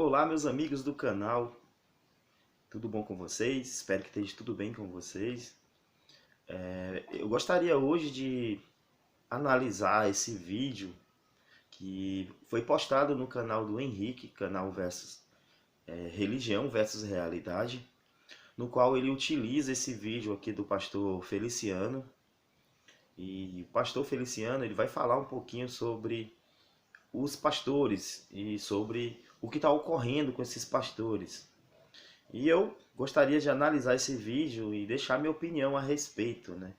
Olá, meus amigos do canal, tudo bom com vocês? Espero que esteja tudo bem com vocês. Eu gostaria hoje de analisar esse vídeo que foi postado no canal do Henrique, canal Religião versus Realidade, no qual ele utiliza esse vídeo aqui do pastor Feliciano. E o pastor Feliciano ele vai falar um pouquinho sobre os pastores e sobre o que está ocorrendo com esses pastores. E eu gostaria de analisar esse vídeo e deixar minha opinião a respeito, né?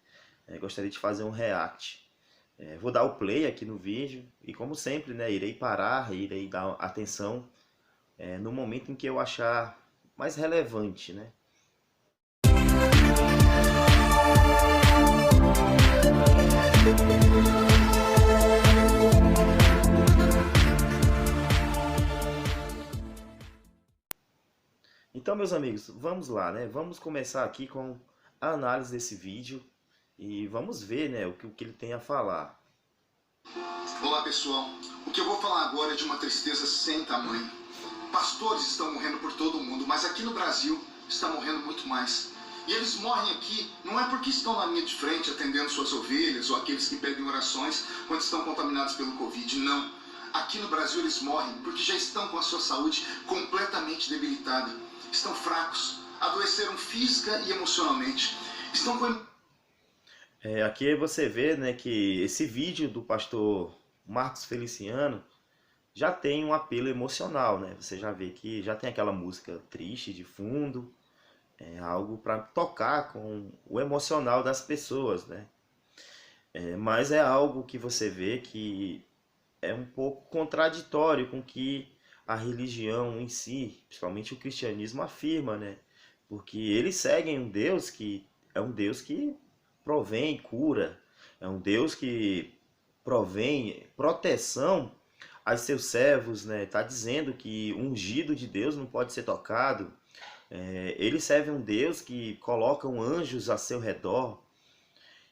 Gostaria de fazer um react. Vou dar o play aqui no vídeo e, como sempre, né, irei parar, irei dar atenção no momento em que eu achar mais relevante, né? Então, meus amigos, vamos lá, né? Vamos começar aqui com a análise desse vídeo e vamos ver, né, o que ele tem a falar. Olá, pessoal. O que eu vou falar agora é de uma tristeza sem tamanho. Pastores estão morrendo por todo o mundo, mas aqui no Brasil está morrendo muito mais. E eles morrem aqui não é porque estão na linha de frente atendendo suas ovelhas ou aqueles que pedem orações quando estão contaminados pelo Covid, não. Aqui no Brasil eles morrem porque já estão com a sua saúde completamente debilitada. Estão fracos, adoeceram física e emocionalmente. Estão com... Aqui você vê, né, que esse vídeo do pastor Marcos Feliciano já tem um apelo emocional, né? Você já vê que já tem aquela música triste de fundo, algo para tocar com o emocional das pessoas, né? Mas é algo que você vê que é um pouco contraditório com o que a religião em si, principalmente o cristianismo, afirma, né? Porque eles seguem um Deus que é um Deus que provém cura, é um Deus que provém proteção aos seus servos, né? Tá dizendo que o ungido de Deus não pode ser tocado. Ele serve um Deus que coloca anjos a seu redor,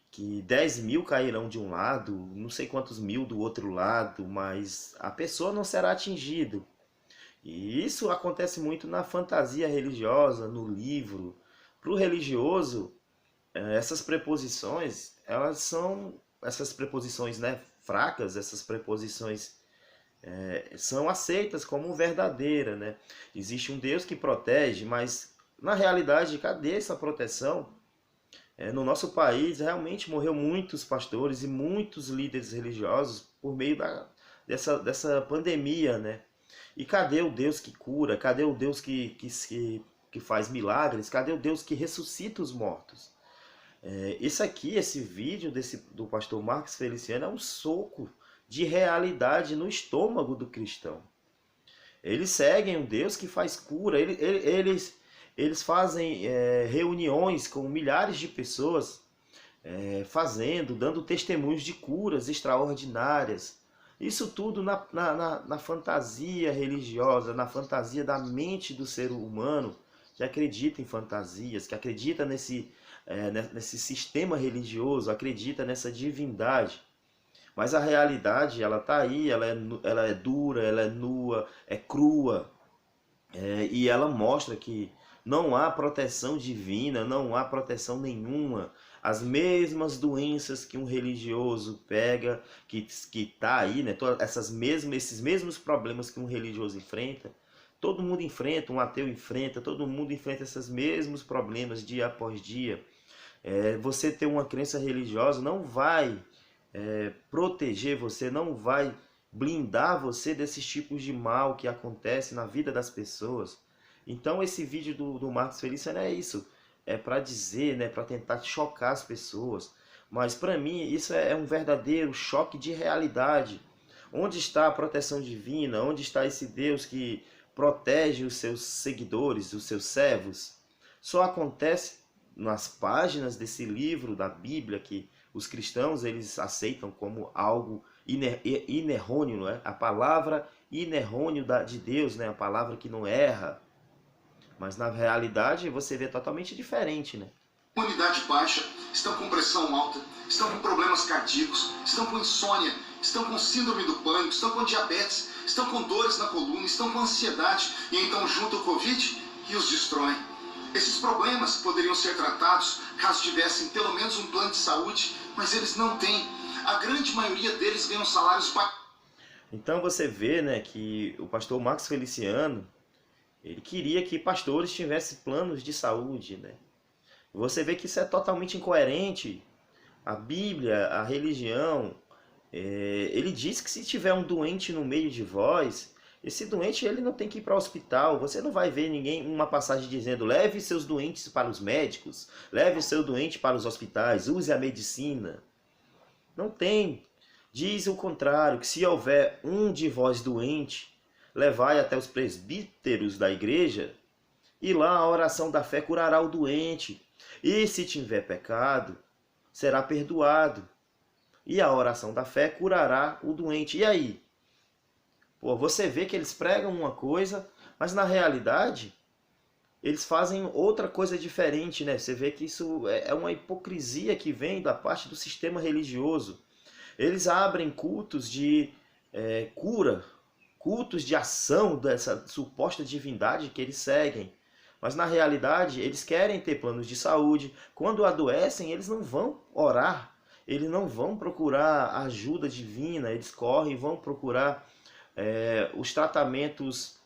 que 10.000 cairão de um lado, não sei quantos mil do outro lado, mas a pessoa não será atingida. E isso acontece muito na fantasia religiosa, no livro. Para o religioso, essas preposições, elas são essas preposições, né, fracas, essas preposições são aceitas como verdadeira, né? Existe um Deus que protege, mas na realidade, cadê essa proteção? No nosso país, realmente morreu muitos pastores e muitos líderes religiosos por meio dessa pandemia, né? E cadê o Deus que cura? Cadê o Deus que faz milagres? Cadê o Deus que ressuscita os mortos? Esse vídeo do pastor Marcos Feliciano é um soco de realidade no estômago do cristão. Eles seguem um Deus que faz cura, eles fazem reuniões com milhares de pessoas, dando testemunhos de curas extraordinárias. Isso tudo na fantasia religiosa, na fantasia da mente do ser humano, que acredita em fantasias, que acredita nesse sistema religioso, acredita nessa divindade. Mas a realidade, ela está aí, ela é dura, ela é nua, é crua, e ela mostra que não há proteção divina, não há proteção nenhuma. As mesmas doenças que um religioso pega, que está aí, né? Esses mesmos problemas que um religioso enfrenta, todo mundo enfrenta, um ateu enfrenta, todo mundo enfrenta esses mesmos problemas dia após dia. Você ter uma crença religiosa não vai proteger você, não vai blindar você desses tipos de mal que acontece na vida das pessoas. Então esse vídeo do Marcos Feliciano é isso, é para dizer, né, para tentar chocar as pessoas. Mas para mim isso é um verdadeiro choque de realidade. Onde está a proteção divina? Onde está esse Deus que protege os seus seguidores, os seus servos? Só acontece nas páginas desse livro da Bíblia que os cristãos eles aceitam como algo inerrôneo, não é? A palavra inerrôneo de Deus, né? A palavra que não erra. Mas na realidade você vê totalmente diferente, né? Imunidade baixa, estão com pressão alta, estão com problemas cardíacos, estão com insônia estão com síndrome do pânico, estão com diabetes, estão com dores na coluna, estão com ansiedade e então junta o Covid e os destrói. Esses problemas poderiam ser tratados caso tivessem pelo menos um plano de saúde, mas eles não têm. A grande maioria deles ganham salários baixos. Então você vê, né, que o pastor Marcos Feliciano, ele queria que pastores tivessem planos de saúde, né? Você vê que isso é totalmente incoerente. A Bíblia, a religião, ele diz que se tiver um doente no meio de vós, esse doente ele não tem que ir para o hospital. Você não vai ver ninguém, uma passagem dizendo: leve seus doentes para os médicos, leve o seu doente para os hospitais, use a medicina. Não tem. Diz o contrário, que se houver um de vós doente, levai até os presbíteros da igreja, e lá a oração da fé curará o doente. E se tiver pecado, será perdoado. E a oração da fé curará o doente. E aí? Pô, você vê que eles pregam uma coisa, mas na realidade eles fazem outra coisa diferente, né? Você vê que isso é uma hipocrisia que vem da parte do sistema religioso. Eles abrem cultos de cura, cultos de ação dessa suposta divindade que eles seguem. Mas na realidade eles querem ter planos de saúde. Quando adoecem, eles não vão orar, eles não vão procurar ajuda divina, eles correm e vão procurar os tratamentos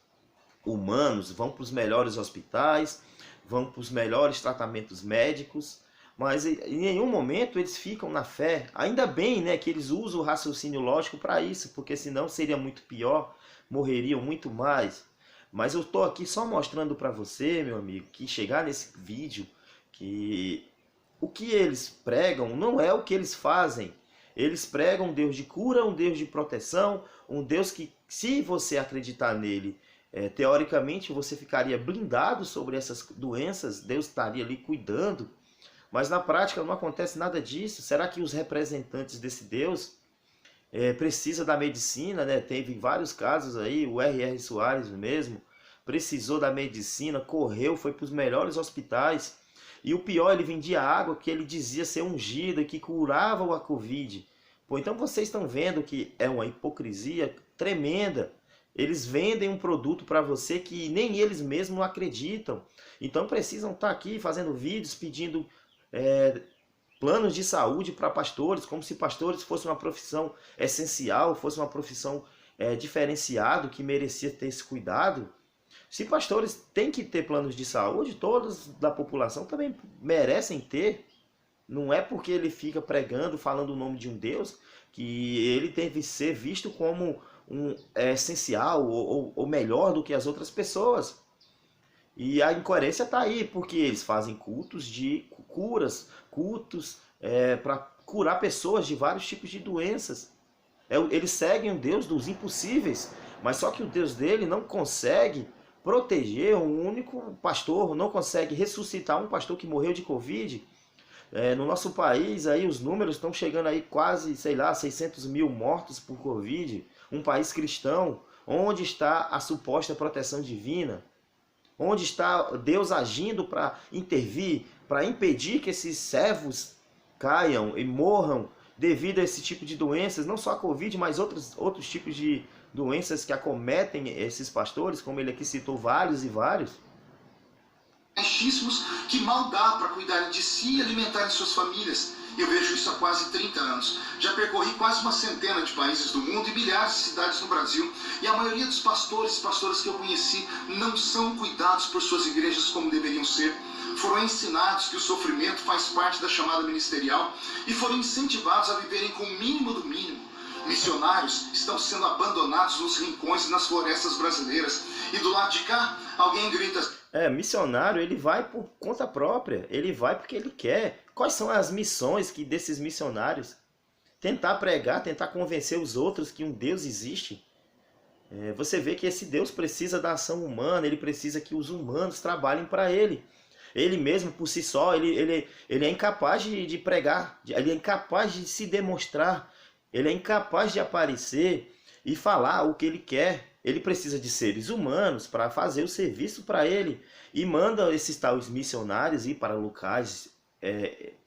humanos, vão para os melhores hospitais, vão para os melhores tratamentos médicos, mas em nenhum momento eles ficam na fé. Ainda bem, né, que eles usam o raciocínio lógico para isso, porque senão seria muito pior, morreriam muito mais. Mas eu estou aqui só mostrando para você, meu amigo, que chegar nesse vídeo, que o que eles pregam não é o que eles fazem. Eles pregam um Deus de cura, um Deus de proteção, um Deus que, se você acreditar nele, teoricamente você ficaria blindado sobre essas doenças, Deus estaria ali cuidando, mas na prática não acontece nada disso. Será que os representantes desse Deus precisam da medicina, né? Teve vários casos aí, o R.R. Soares mesmo precisou da medicina, correu, foi para os melhores hospitais, e o pior, ele vendia água que ele dizia ser ungida, que curava a Covid. Pô, então vocês estão vendo que é uma hipocrisia tremenda. Eles vendem um produto para você que nem eles mesmos acreditam. Então precisam estar aqui fazendo vídeos pedindo planos de saúde para pastores, como se pastores fosse uma profissão essencial, fosse uma profissão diferenciada, que merecia ter esse cuidado. Se pastores têm que ter planos de saúde, todos da população também merecem ter. Não é porque ele fica pregando, falando o nome de um Deus, que ele deve ser visto como essencial ou melhor do que as outras pessoas. E a incoerência está aí, porque eles fazem cultos de curas, cultos para curar pessoas de vários tipos de doenças. Eles seguem o Deus dos impossíveis, mas só que o Deus dele não consegue proteger um único pastor, não consegue ressuscitar um pastor que morreu de Covid. No nosso país, aí, os números estão chegando aí quase, sei lá, 600 mil mortos por Covid. Um país cristão. Onde está a suposta proteção divina? Onde está Deus agindo para intervir, para impedir que esses servos caiam e morram devido a esse tipo de doenças? Não só a Covid, mas outros tipos de doenças que acometem esses pastores, como ele aqui citou vários e vários. Baixíssimos, que mal dá para cuidarem de si e alimentarem suas famílias. Eu vejo isso há quase 30 anos. Já percorri quase uma centena de países do mundo e milhares de cidades no Brasil. E a maioria dos pastores e pastoras que eu conheci não são cuidados por suas igrejas como deveriam ser. Foram ensinados que o sofrimento faz parte da chamada ministerial e foram incentivados a viverem com o mínimo do mínimo. Missionários estão sendo abandonados nos rincões e nas florestas brasileiras. E do lado de cá, alguém grita... Missionário, ele vai por conta própria, ele vai porque ele quer. Quais são as missões desses missionários? Tentar pregar, tentar convencer os outros que um Deus existe. Você vê que esse Deus precisa da ação humana, ele precisa que os humanos trabalhem para ele. Ele mesmo, por si só, ele é incapaz de pregar, ele é incapaz de se demonstrar, ele é incapaz de aparecer e falar o que ele quer. Ele precisa de seres humanos para fazer o serviço para ele. E manda esses tais missionários ir para locais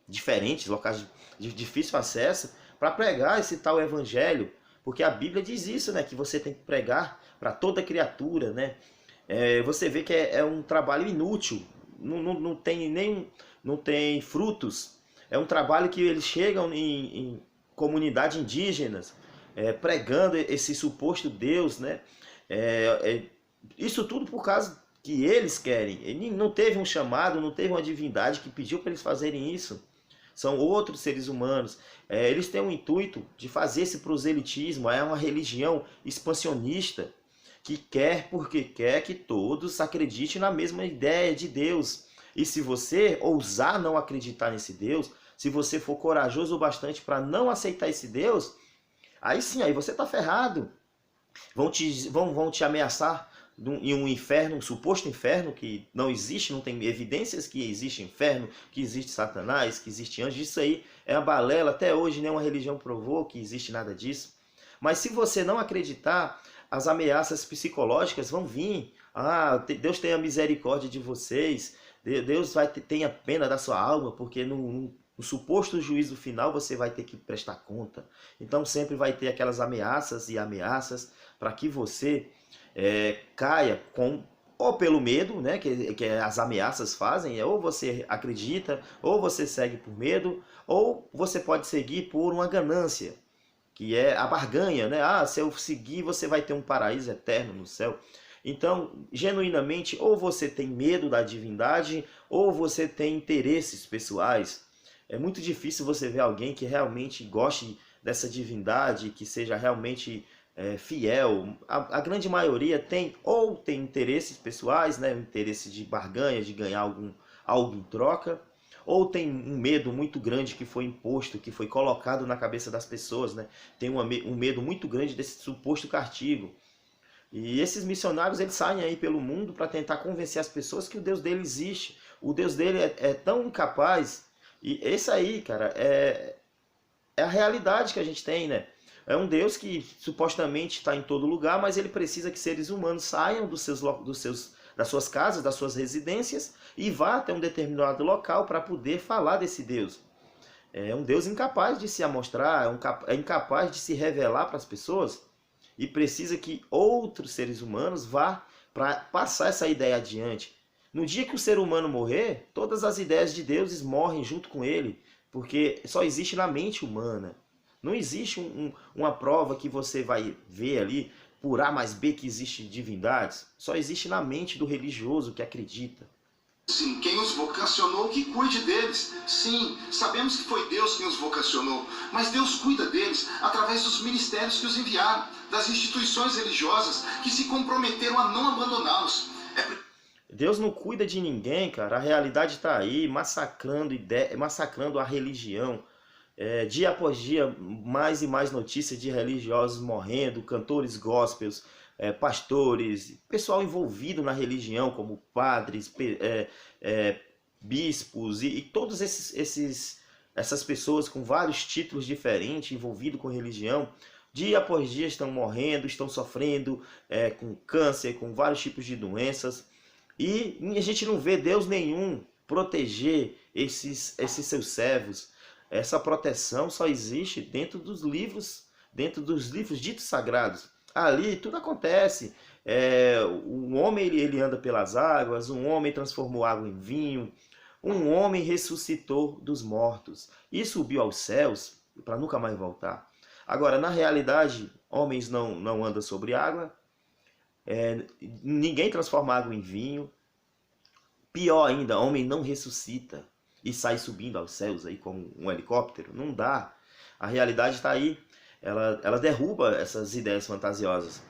diferentes, locais de difícil acesso, para pregar esse tal evangelho, porque a Bíblia diz isso, né, que você tem que pregar para toda criatura, né? Você vê que é um trabalho inútil, não tem nem não tem frutos. É um trabalho que eles chegam em comunidades indígenas, pregando esse suposto Deus, né? Isso tudo por causa que eles querem. Ele não teve um chamado, não teve uma divindade que pediu para eles fazerem isso. São outros seres humanos. Eles têm o intuito de fazer esse proselitismo. É uma religião expansionista que quer porque quer que todos acreditem na mesma ideia de Deus. E se você ousar não acreditar nesse Deus, se você for corajoso o bastante para não aceitar esse Deus, aí sim, aí você está ferrado. Vão te ameaçar em um inferno, um suposto inferno que não existe, não tem evidências que existe inferno, que existe Satanás, que existe anjo. Isso aí é uma balela. Até hoje nenhuma religião provou que existe nada disso. Mas se você não acreditar, as ameaças psicológicas vão vir. Deus tenha misericórdia de vocês. Deus tenha pena da sua alma, porque no suposto juízo final você vai ter que prestar conta. Então sempre vai ter aquelas ameaças e ameaças para que você caia ou pelo medo, né, que as ameaças fazem, ou você acredita, ou você segue por medo, ou você pode seguir por uma ganância, que é a barganha, né? Se eu seguir, você vai ter um paraíso eterno no céu. Então, genuinamente, ou você tem medo da divindade, ou você tem interesses pessoais. É muito difícil você ver alguém que realmente goste dessa divindade, que seja realmente fiel. A grande maioria tem interesses pessoais, né? Um interesse de barganha, de ganhar algo em troca, ou tem um medo muito grande que foi imposto, que foi colocado na cabeça das pessoas, né? Tem um medo muito grande desse suposto castigo. E esses missionários, eles saem aí pelo mundo para tentar convencer as pessoas que o Deus dele existe. O Deus dele é tão incapaz. E esse aí, cara, é a realidade que a gente tem, né? É um Deus que supostamente está em todo lugar, mas ele precisa que seres humanos saiam das suas casas, das suas residências e vá até um determinado local para poder falar desse Deus. É um Deus incapaz de se amostrar, é incapaz de se revelar para as pessoas e precisa que outros seres humanos vá para passar essa ideia adiante. No dia que o ser humano morrer, todas as ideias de deuses morrem junto com ele, porque só existe na mente humana. Não existe uma prova que você vai ver ali, por A mais B, que existe divindades. Só existe na mente do religioso que acredita. Sim, quem os vocacionou, que cuide deles. Sim, sabemos que foi Deus quem os vocacionou, mas Deus cuida deles através dos ministérios que os enviaram, das instituições religiosas que se comprometeram a não abandoná-los. Deus não cuida de ninguém, cara. A realidade está aí, massacrando a religião. Dia após dia, mais e mais notícias de religiosos morrendo, cantores gospels, pastores, pessoal envolvido na religião, como padres, bispos e todas essas pessoas com vários títulos diferentes envolvidos com religião. Dia após dia estão morrendo, estão sofrendo com câncer, com vários tipos de doenças. E a gente não vê Deus nenhum proteger esses seus servos. Essa proteção só existe dentro dos livros ditos sagrados. Ali tudo acontece. Um homem ele anda pelas águas, um homem transformou água em vinho, um homem ressuscitou dos mortos e subiu aos céus para nunca mais voltar. Agora, na realidade, homens não andam sobre água, ninguém transforma água em vinho. Pior ainda, homem não ressuscita e sai subindo aos céus aí como um helicóptero. Não dá. A realidade está aí. Ela derruba essas ideias fantasiosas.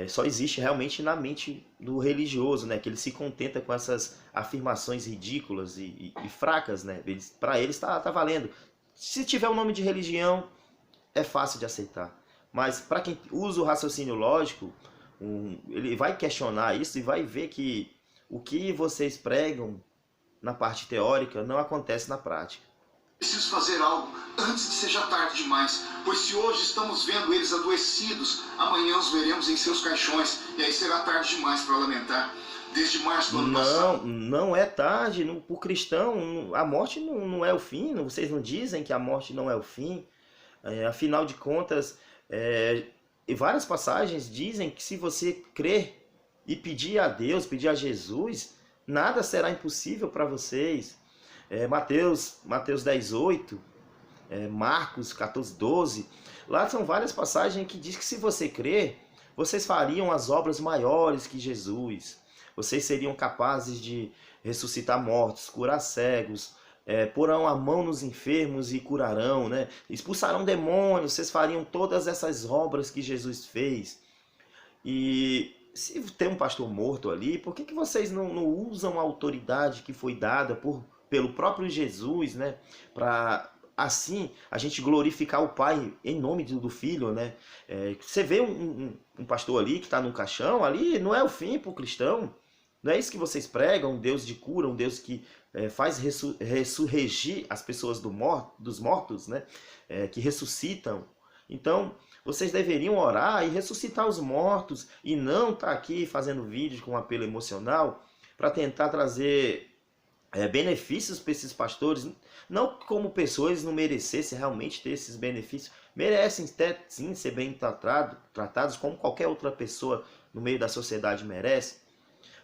Só existe realmente na mente do religioso, né? Que ele se contenta com essas afirmações ridículas e fracas, né? Para eles está valendo. Se tiver o nome de religião, é fácil de aceitar. Mas para quem usa o raciocínio lógico, ele vai questionar isso e vai ver que o que vocês pregam na parte teórica não acontece na prática. Preciso fazer algo antes que seja tarde demais, pois se hoje estamos vendo eles adoecidos, amanhã os veremos em seus caixões, e aí será tarde demais para lamentar. Desde março do ano passado... Não é tarde. Para o cristão, a morte não é o fim. Vocês não dizem que a morte não é o fim. Afinal de contas, e várias passagens dizem que se você crer e pedir a Deus, pedir a Jesus, nada será impossível para vocês. Mateus 10:8, Marcos 14:12, lá são várias passagens que diz que se você crer, vocês fariam as obras maiores que Jesus. Vocês seriam capazes de ressuscitar mortos, curar cegos, porão a mão nos enfermos e curarão, né? Expulsarão demônios, vocês fariam todas essas obras que Jesus fez. E se tem um pastor morto ali, por que vocês não usam a autoridade que foi dada pelo próprio Jesus, né? Para assim a gente glorificar o Pai em nome do Filho, né? Você vê um pastor ali que está no caixão, ali não é o fim para o cristão. Não é isso que vocês pregam, um Deus de cura, um Deus que faz ressurgir as pessoas dos mortos, né? Que ressuscitam. Então, vocês deveriam orar e ressuscitar os mortos e não estar aqui fazendo vídeos com apelo emocional para tentar trazer benefícios para esses pastores. Não como pessoas eles não merecessem realmente ter esses benefícios. Merecem até sim ser bem tratados como qualquer outra pessoa no meio da sociedade merece.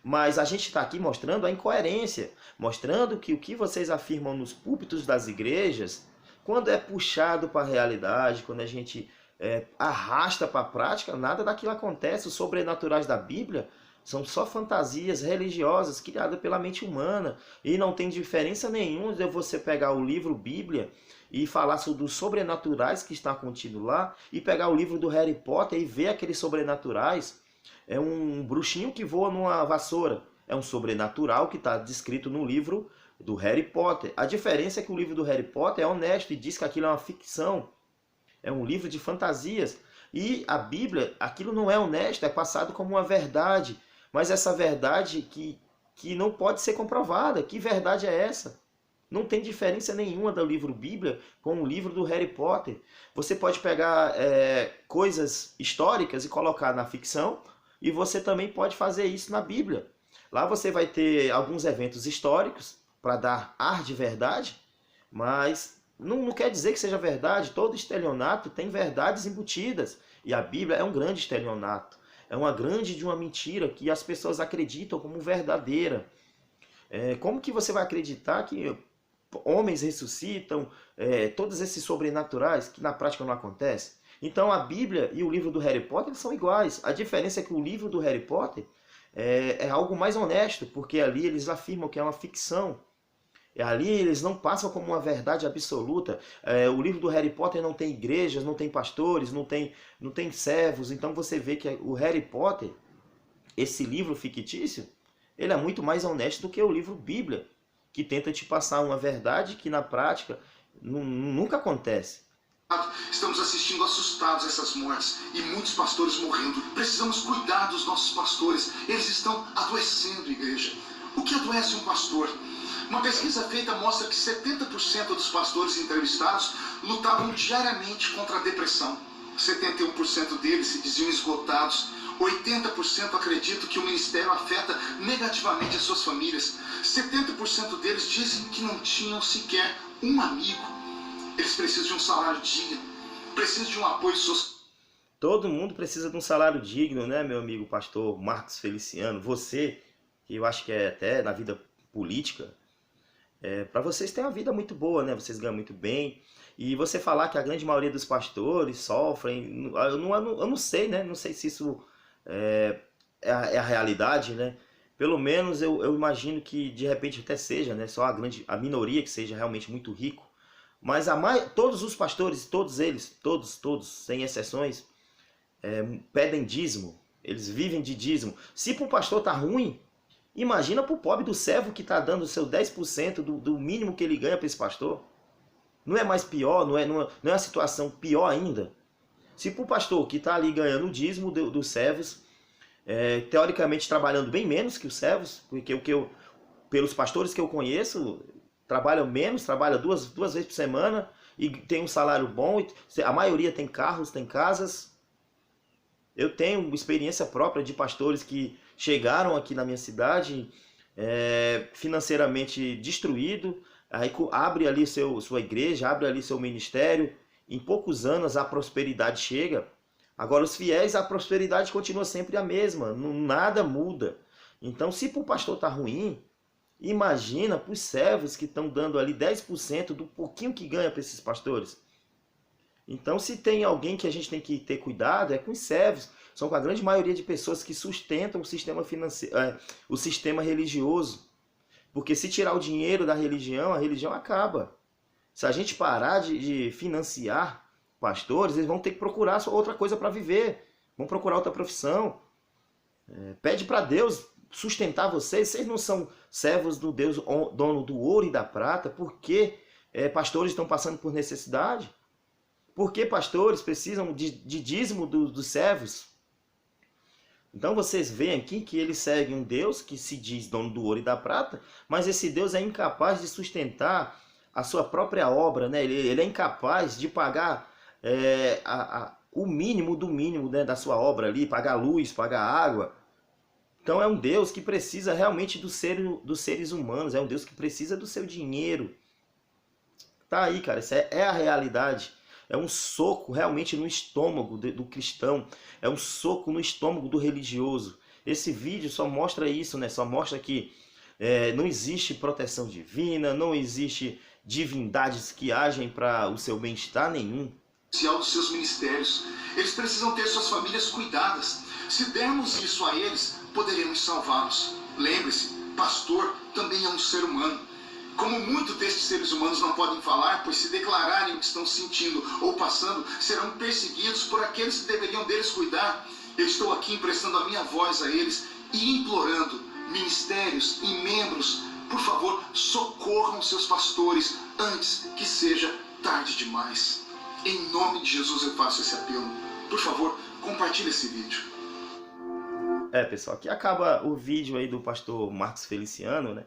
Mas a gente está aqui mostrando a incoerência, mostrando que o que vocês afirmam nos púlpitos das igrejas, quando é puxado para a realidade, quando a gente arrasta para a prática, nada daquilo acontece. Os sobrenaturais da Bíblia são só fantasias religiosas criadas pela mente humana. E não tem diferença nenhuma de você pegar o livro Bíblia e falar sobre os sobrenaturais que está contido lá, e pegar o livro do Harry Potter e ver aqueles sobrenaturais. É um bruxinho que voa numa vassoura. É um sobrenatural que está descrito no livro do Harry Potter. A diferença é que o livro do Harry Potter é honesto e diz que aquilo é uma ficção. É um livro de fantasias. E a Bíblia, aquilo não é honesto, é passado como uma verdade. Mas essa verdade que não pode ser comprovada. Que verdade é essa? Não tem diferença nenhuma do livro Bíblia com o livro do Harry Potter. Você pode pegar coisas históricas e colocar na ficção, e você também pode fazer isso na Bíblia. Lá você vai ter alguns eventos históricos para dar ar de verdade, mas não quer dizer que seja verdade. Todo estelionato tem verdades embutidas. E a Bíblia é um grande estelionato. É uma grande de uma mentira que as pessoas acreditam como verdadeira. Como que você vai acreditar que homens ressuscitam, todos esses sobrenaturais que na prática não acontecem? Então a Bíblia e o livro do Harry Potter são iguais. A diferença é que o livro do Harry Potter é algo mais honesto, porque ali eles afirmam que é uma ficção. Ali eles não passam como uma verdade absoluta. O livro do Harry Potter não tem igrejas, não tem pastores, não tem servos. Então você vê que o Harry Potter, esse livro fictício, ele é muito mais honesto do que o livro Bíblia, que tenta te passar uma verdade que na prática nunca acontece. Estamos assistindo assustados essas mortes e muitos pastores morrendo. Precisamos cuidar dos nossos pastores. Eles estão adoecendo, igreja. O que adoece um pastor? Uma pesquisa feita mostra que 70% dos pastores entrevistados lutavam diariamente contra a depressão. 71% deles se diziam esgotados. 80% acreditam que o ministério afeta negativamente as suas famílias. 70% deles dizem que não tinham sequer um amigo. Eles precisam de um salário digno, precisam de um apoio social. Todo mundo precisa de um salário digno, né, meu amigo pastor Marcos Feliciano? Você, que eu acho que até na vida política, para vocês tem uma vida muito boa, né? Vocês ganham muito bem. E você falar que a grande maioria dos pastores sofrem, eu não sei, né? Não sei se isso é a realidade, né? Pelo menos eu imagino que de repente até seja, né? Só a minoria que seja realmente muito rico. Mas todos os pastores, todos eles, todos, sem exceções, pedem dízimo. Eles vivem de dízimo. Se para o pastor tá ruim, imagina para o pobre do servo que está dando o seu 10% do mínimo que ele ganha para esse pastor. Não é mais pior? Não é uma situação pior ainda? Se para o pastor que está ali ganhando o dízimo dos servos, teoricamente trabalhando bem menos que os servos, porque pelos pastores que eu conheço, trabalham menos, trabalham duas vezes por semana e tem um salário bom. A maioria tem carros, tem casas. Eu tenho experiência própria de pastores que chegaram aqui na minha cidade financeiramente destruído, aí abre ali sua igreja, abre ali seu ministério em poucos anos a prosperidade chega. Agora os fiéis, a prosperidade continua sempre a mesma, nada muda. Então se para o pastor está ruim, imagina para os servos que estão dando ali 10% do pouquinho que ganha para esses pastores. Então se tem alguém que a gente tem que ter cuidado, é com os servos. São com a grande maioria de pessoas que sustentam o sistema financeiro, o sistema religioso. Porque se tirar o dinheiro da religião, a religião acaba. Se a gente parar de financiar pastores, eles vão ter que procurar outra coisa para viver. Vão procurar outra profissão. Pede para Deus sustentar vocês. Vocês não são servos do Deus, dono do ouro e da prata. Por que pastores estão passando por necessidade? Por que pastores precisam de dízimo dos servos? Então vocês veem aqui que eles seguem um Deus que se diz dono do ouro e da prata, mas esse Deus é incapaz de sustentar a sua própria obra, né? Ele é incapaz de pagar o mínimo do mínimo, né, da sua obra ali, pagar luz, pagar água. Então é um Deus que precisa realmente dos seres humanos, é um Deus que precisa do seu dinheiro. Tá aí, cara, essa é a realidade. É um soco realmente no estômago do cristão. É um soco no estômago do religioso. Esse vídeo só mostra isso, né? Só mostra que não existe proteção divina, não existe divindades que agem para o seu bem-estar nenhum. Dos seus ministérios. Eles precisam ter suas famílias cuidadas. Se dermos isso a eles, poderemos salvá-los. Lembre-se, pastor também é um ser humano. Como muitos destes seres humanos não podem falar, pois se declararem o que estão sentindo ou passando, serão perseguidos por aqueles que deveriam deles cuidar. Eu estou aqui emprestando a minha voz a eles e implorando, ministérios e membros, por favor, socorram seus pastores antes que seja tarde demais. Em nome de Jesus eu faço esse apelo. Por favor, compartilhe esse vídeo. Pessoal, aqui acaba o vídeo aí do pastor Marcos Feliciano, né?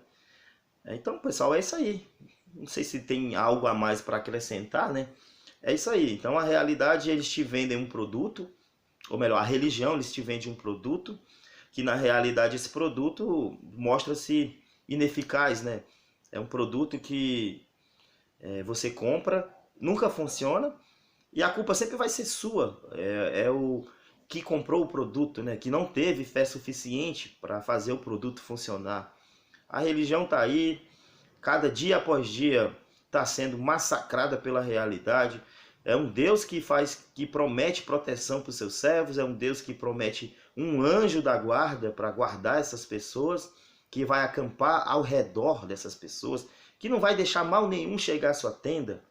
Então, pessoal, é isso aí. Não sei se tem algo a mais para acrescentar, né? É isso aí. Então, a realidade, eles te vendem um produto, ou melhor, a religião, eles te vendem um produto, que na realidade esse produto mostra-se ineficaz, né? É um produto que você compra, nunca funciona, e a culpa sempre vai ser sua. É o que comprou o produto, né? Que não teve fé suficiente para fazer o produto funcionar. A religião está aí, cada dia após dia está sendo massacrada pela realidade. É um Deus que promete proteção para os seus servos, é um Deus que promete um anjo da guarda para guardar essas pessoas, que vai acampar ao redor dessas pessoas, que não vai deixar mal nenhum chegar à sua tenda,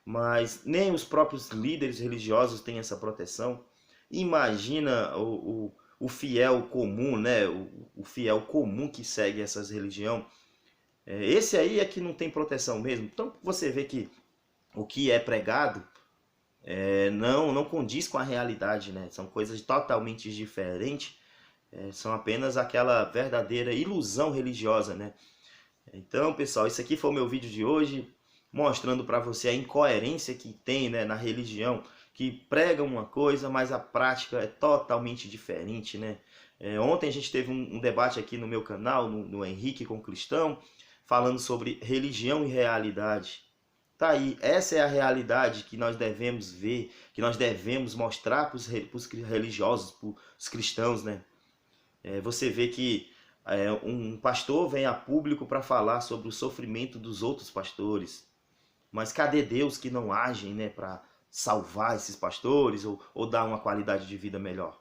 mas nem os próprios líderes religiosos têm essa proteção. Imagina o fiel comum, né? O fiel comum que segue essas religiões. Esse aí é que não tem proteção mesmo. Então você vê que o que é pregado não condiz com a realidade, né? São coisas totalmente diferentes. São apenas aquela verdadeira ilusão religiosa, né? Então, pessoal, esse aqui foi o meu vídeo de hoje, mostrando para você a incoerência que tem, né, na religião, que prega uma coisa, mas a prática é totalmente diferente, né? Ontem a gente teve um debate aqui no meu canal, no Henrique com Cristão, falando sobre religião e realidade. Tá aí, essa é a realidade que nós devemos ver, que nós devemos mostrar para os religiosos, para os cristãos, né? Você vê que um pastor vem a público para falar sobre o sofrimento dos outros pastores, mas cadê Deus que não age, né, para salvar esses pastores ou dar uma qualidade de vida melhor?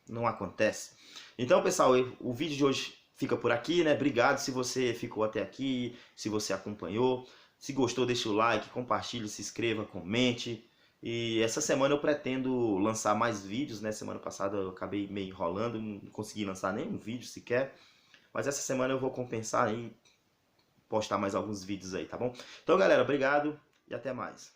Não acontece. Então, pessoal, o vídeo de hoje fica por aqui, né? Obrigado se você ficou até aqui, se você acompanhou. Se gostou, deixa o like, compartilhe, se inscreva, comente. E essa semana eu pretendo lançar mais vídeos, né? Semana passada eu acabei meio enrolando, não consegui lançar nenhum vídeo sequer. Mas essa semana eu vou compensar e postar mais alguns vídeos aí, tá bom? Então, galera, obrigado e até mais.